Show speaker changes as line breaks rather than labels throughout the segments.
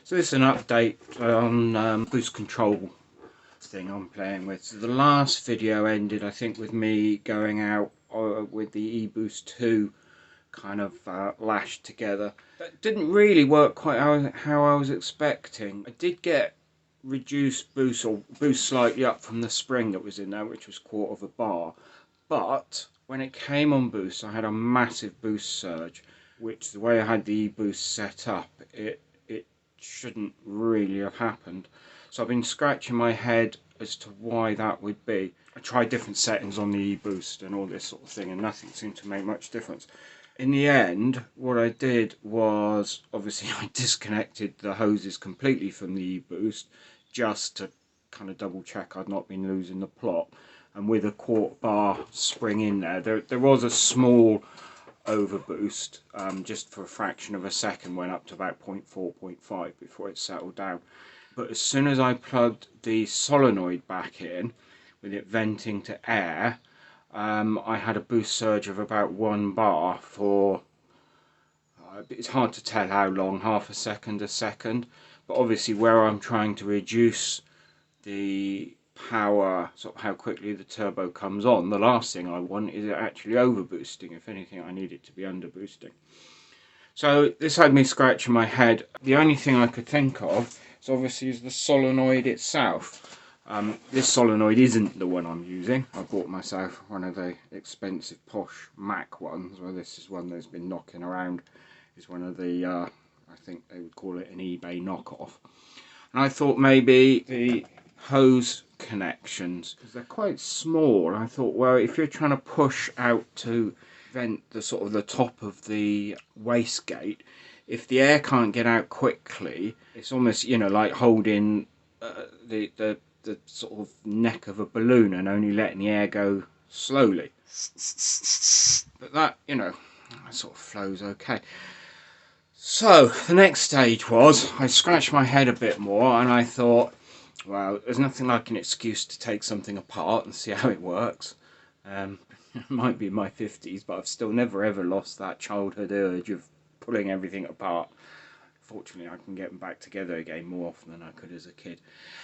So this is an update on Boost Control thing I'm playing with. So the last video ended, I think, with me going out with the eBoost 2 kind of lashed together. That didn't really work quite how I was expecting. I did get reduced boost, or boost slightly up from the spring that was in there, which was 1/4 of a bar. But when it came on boost, I had a massive boost surge, which the way I had the eBoost set up, it shouldn't really have happened. So I've been scratching my head as to why that would be. I tried different settings on the eBoost and all this sort of thing, and nothing seemed to make much difference. In the end, what I did was, obviously I disconnected the hoses completely from the eBoost just to kind of double check I'd not been losing the plot. And with a 1/4 bar spring in there was a small overboost, just for a fraction of a second, went up to about 0.4, 0.5 before it settled down. But as soon as I plugged the solenoid back in, with it venting to air, I had a boost surge of about 1 bar for, it's hard to tell how long, half a second, a second. But obviously where I'm trying to reduce the power, sort of how quickly the turbo comes on, the last thing I want is it actually over boosting. If anything, I need it to be under boosting. So this had me scratching my head. The only thing I could think of is obviously is the solenoid itself. This solenoid isn't the one I'm using. I bought myself one of the expensive posh Mac ones. Well, this is one that's been knocking around. It's one of the, I think they would call it an eBay knockoff. And I thought maybe the hose connections, because they're quite small, I thought, well, if you're trying to push out to vent the sort of the top of the wastegate, if the air can't get out quickly, it's almost, you know, like holding the sort of neck of a balloon and only letting the air go slowly. But that, you know, that sort of flows okay. So the next stage was, I scratched my head a bit more and I thought, well, there's nothing like an excuse to take something apart and see how it works. It might be in my 50s, but I've still never ever lost that childhood urge of pulling everything apart. Fortunately, I can get them back together again more often than I could as a kid.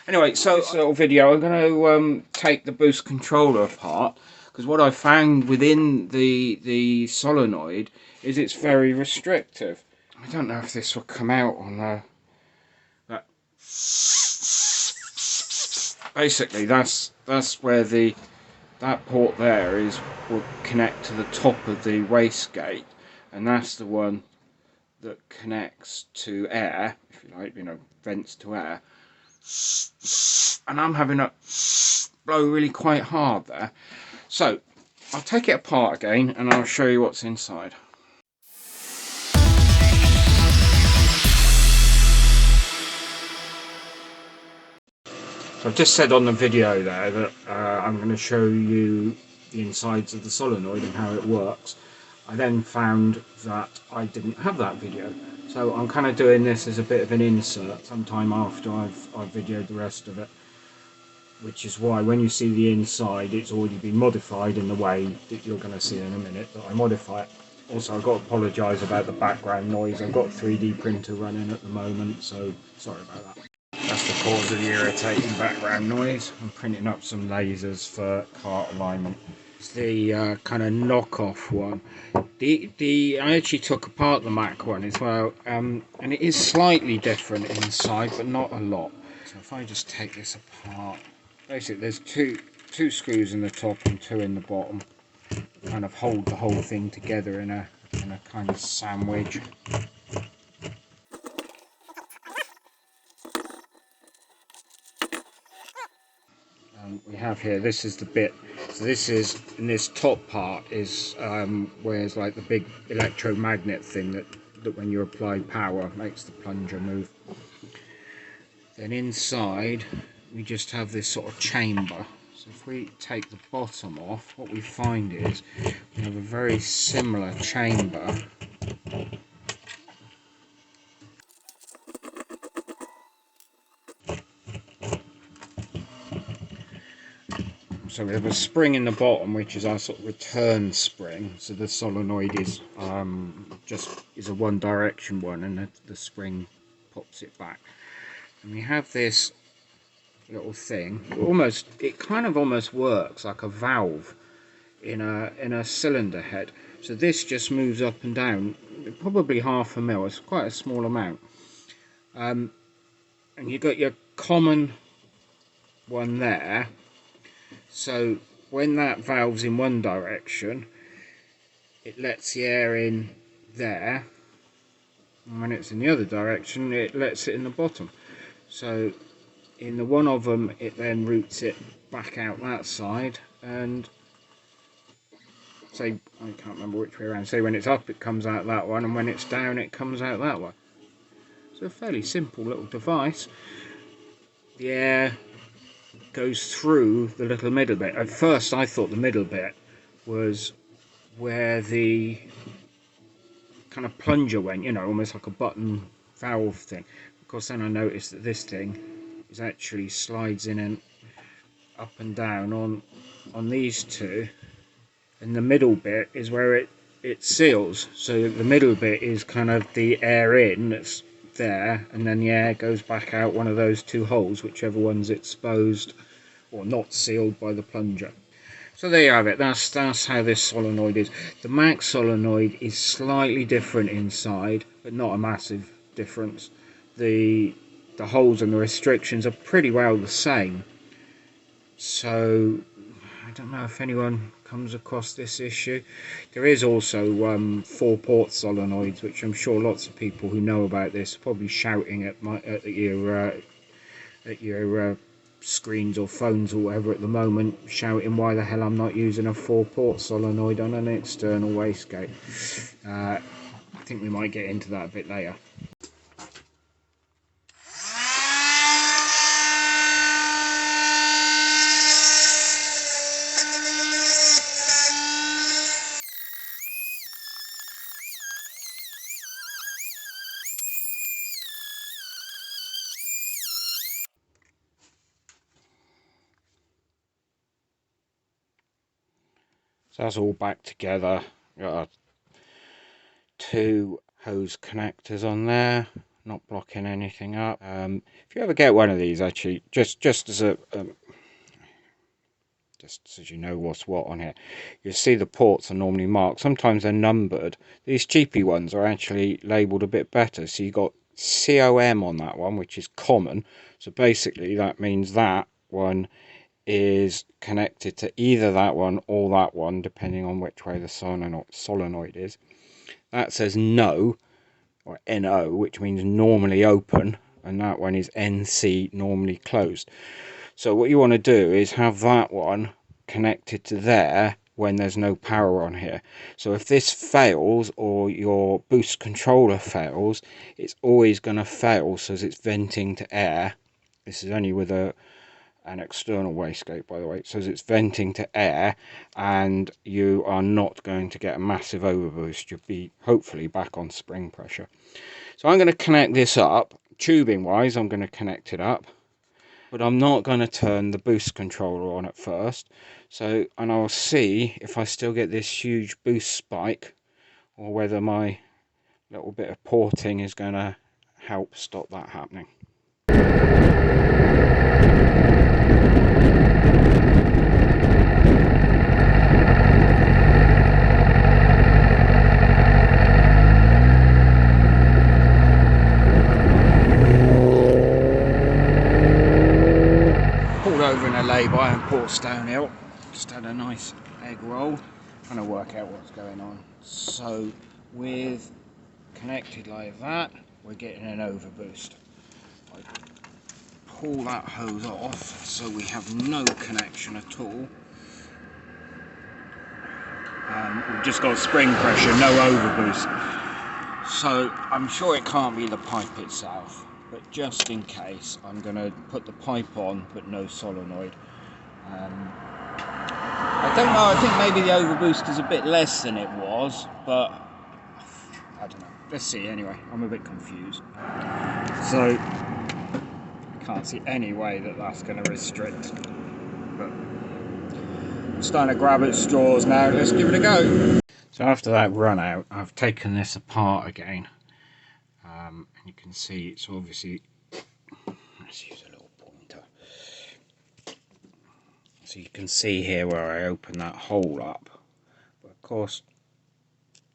Anyway, so this little video, I'm going to take the boost controller apart, because what I found within the solenoid is it's very restrictive. I don't know if this will come out on that. Basically, that's where that port there will connect to the top of the wastegate, and that's the one that connects to air, if you like, you know, vents to air. And I'm having to blow really quite hard there. So I'll take it apart again and I'll show you what's inside. So I've just said on the video there that I'm going to show you the insides of the solenoid and how it works. I then found that I didn't have that video, so I'm kind of doing this as a bit of an insert sometime after I've videoed the rest of it, which is why when you see the inside it's already been modified in the way that you're going to see in a minute that I modify it. Also, I've got to apologise about the background noise. I've got a 3D printer running at the moment, so sorry about that. That's the cause of the irritating background noise. I'm printing up some lasers for cart alignment. It's the kind of knockoff one. I actually took apart the Mac one as well, and it is slightly different inside, but not a lot. So if I just take this apart, basically there's two screws in the top and 2 in the bottom, kind of hold the whole thing together in a kind of sandwich. We have here, this is the bit, so this is, in this top part is where it's like the big electromagnet thing that when you apply power makes the plunger move. Then inside we just have this sort of chamber. So if we take the bottom off, what we find is we have a very similar chamber . So we have a spring in the bottom, which is our sort of return spring. So the solenoid is just a one direction one, and the spring drops it back. And we have this little thing. It kind of almost works like a valve in a cylinder head. So this just moves up and down, probably 1/2 mil. It's quite a small amount. And you've got your common one there. So when that valve's in one direction, it lets the air in there, and when it's in the other direction, it lets it in the bottom. So in the one of them, it then routes it back out that side, and say, I can't remember which way around, say when it's up it comes out that one, and when it's down it comes out that one. So a fairly simple little device. The air goes through the little middle bit. At first I thought the middle bit was where the kind of plunger went, you know, almost like a button valve thing. Of course then I noticed that this thing is actually slides in and up and down on these two, and the middle bit is where it seals. So the middle bit is kind of the air in that's there, and then the air goes back out one of those two holes, whichever one's exposed or not sealed by the plunger. So there you have it. That's how this solenoid is. The Max solenoid is slightly different inside, but not a massive difference. The holes and the restrictions are pretty well the same. So I don't know if anyone comes across this issue. There is also 4-port solenoids, which I'm sure lots of people who know about this are probably shouting at your screens or phones or whatever at the moment, shouting why the hell I'm not using a 4-port solenoid on an external wastegate. I think we might get into that a bit later. So that's all back together. Got our 2 hose connectors on there, not blocking anything up. If you ever get one of these, actually, just as a just so you know what's what on here, you'll see the ports are normally marked. Sometimes they're numbered. These cheapy ones are actually labelled a bit better. So you got COM on that one, which is common. So basically that means that one is connected to either that one or that one, depending on which way the solenoid is. That says no, or NO, which means normally open, and that one is NC, normally closed. So what you want to do is have that one connected to there when there's no power on here. So if this fails, or your boost controller fails, it's always going to fail, so it's venting to air. This is only with an external wastegate, by the way. So it's venting to air, and you are not going to get a massive overboost. You'll be hopefully back on spring pressure. So I'm going to connect this up. Tubing wise, I'm going to connect it up, but I'm not going to turn the boost controller on at first. So, and I'll see if I still get this huge boost spike, or whether my little bit of porting is going to help stop that happening. Over in a lay-by and Port Stonehill, just had a nice egg roll, trying to work out what's going on. So with connected like that, we're getting an overboost. I pull that hose off so we have no connection at all. We've just got spring pressure, no overboost. So I'm sure it can't be the pipe itself, but just in case, I'm going to put the pipe on, but no solenoid. I don't know, I think maybe the overboost is a bit less than it was, but I don't know. Let's see anyway, I'm a bit confused. So, I can't see any way that that's going to restrict, but I'm starting to grab at straws now. Let's give it a go. So after that run out, I've taken this apart again. and you can see it's obviously, let's use a little pointer, so you can see here where I open that hole up, but of course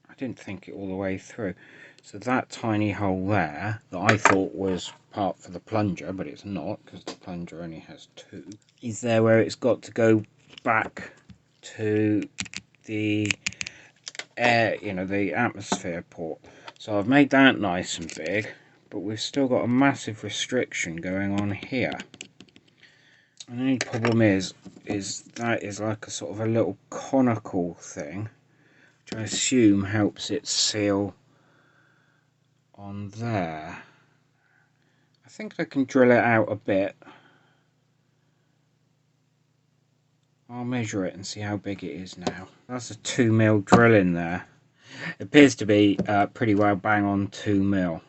I didn't think it all the way through. So that tiny hole there that I thought was part for the plunger, but it's not because the plunger only has two, is there where it's got to go back to the air, you know, the atmosphere port. So I've made that nice and big, but we've still got a massive restriction going on here. And the only problem is that is like a sort of a little conical thing, which I assume helps it seal on there. I think I can drill it out a bit. I'll measure it and see how big it is now. That's a 2mm drill in there. It appears to be pretty well bang on 2mm.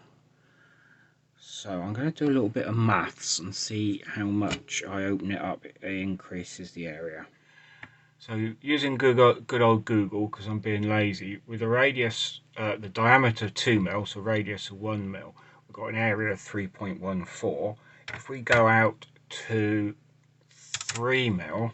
So I'm going to do a little bit of maths and see how much I open it up, it increases the area. So using good old Google, because I'm being lazy, with a radius, the diameter of 2mm, so radius of 1mm, we've got an area of 3.14. If we go out to 3mm,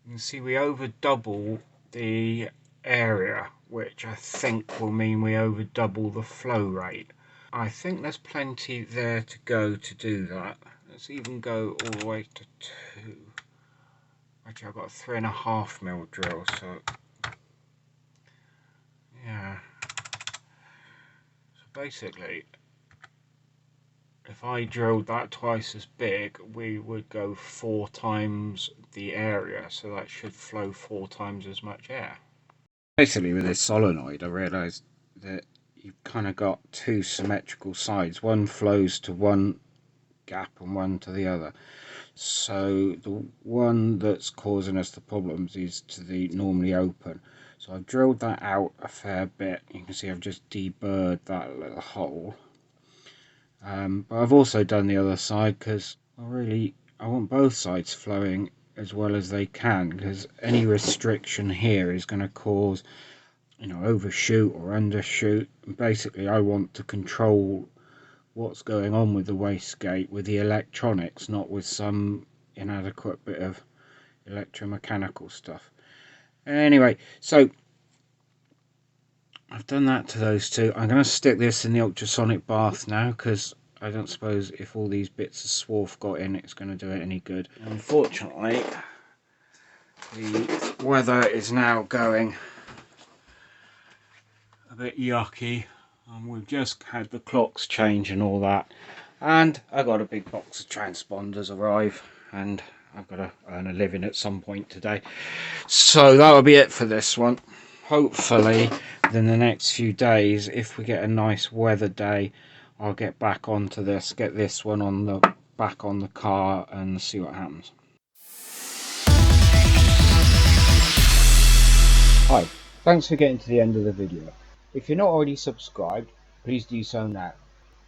you can see we over double the area, which I think will mean we over double the flow rate. I think there's plenty there to go to do that. Let's even go all the way to 2. Actually, I've got a 3.5mm drill, so yeah. So basically, if I drilled that twice as big, we would go 4 times the area, so that should flow 4 times as much air. Basically, with this solenoid, I realised that you've kind of got two symmetrical sides. One flows to one gap and one to the other. So the one that's causing us the problems is to the normally open. So I've drilled that out a fair bit. You can see I've just deburred that little hole. But I've also done the other side because I want both sides flowing as well as they can, because any restriction here is going to cause, you know, overshoot or undershoot. And basically I want to control what's going on with the wastegate with the electronics, not with some inadequate bit of electromechanical stuff. Anyway, so I've done that to those two. I'm going to stick this in the ultrasonic bath now, because I don't suppose if all these bits of swarf got in, it's going to do it any good. Unfortunately, the weather is now going a bit yucky. We've just had the clocks change and all that, and I got a big box of transponders arrive, and I've got to earn a living at some point today. So that'll be it for this one. Hopefully within the next few days, if we get a nice weather day, I'll get back onto this, get this one on the back on the car and see what happens. Hi, thanks for getting to the end of the video. If you're not already subscribed, please do so now.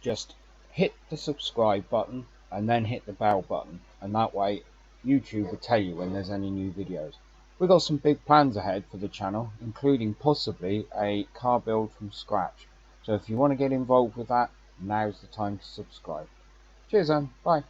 Just hit the subscribe button and then hit the bell button, and that way YouTube will tell you when there's any new videos. We've got some big plans ahead for the channel, including possibly a car build from scratch. So if you want to get involved with that, now's the time to subscribe. Cheers then, bye.